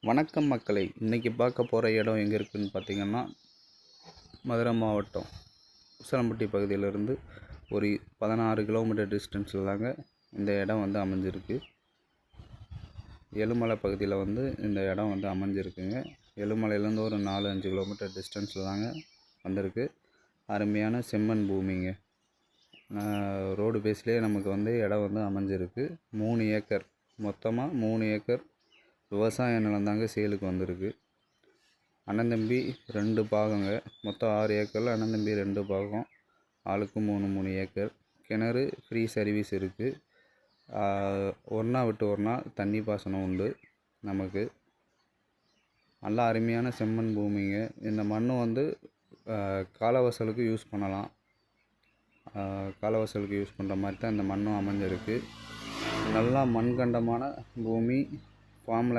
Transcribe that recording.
வணக்கம் மக்களை, இன்றைக்கி பார்க்க போகிற இடம் எங்கே இருக்குதுன்னு பார்த்திங்கன்னா, மதுரை மாவட்டம் உசிலம்பட்டி பகுதியிலேருந்து ஒரு 16 கிலோமீட்டர் டிஸ்டன்ஸில் தாங்க இந்த இடம் வந்து அமைஞ்சிருக்கு. எழுமலை பகுதியில் வந்து இந்த இடம் வந்து அமைஞ்சிருக்குங்க. எழுமலையிலேருந்து ஒரு 4-5 கிலோமீட்டர் டிஸ்டன்ஸில் தாங்க வந்திருக்கு. அருமையான செம்மண் பூமிங்க. ரோடு பேஸ்லேயே நமக்கு வந்து இடம் வந்து அமைஞ்சிருக்கு. 3 ஏக்கர், மொத்தமாக 3 ஏக்கர் விவசாய நிலம் தாங்க சேலுக்கு வந்திருக்கு. அண்ணன் தம்பி 2 பாகங்க. மொத்தம் 6 ஏக்கரில் அண்ணன் தம்பி 2 பாகம், ஆளுக்கு 3 ஏக்கர். கிணறு ஃப்ரீ சர்வீஸ் இருக்குது. ஒரு நாள் விட்டு ஒரு நாள் தண்ணி பாசனம் உண்டு. நமக்கு நல்லா அருமையான செம்மண் பூமிங்க. இந்த மண் வந்து காலவாசலுக்கு யூஸ் பண்ணலாம். காலவாசலுக்கு யூஸ் பண்ணுற மாதிரி தான் இந்த மண்ணும் அமைஞ்சிருக்கு. நல்லா மண்கண்டமான பூமி. ஃபார்மில்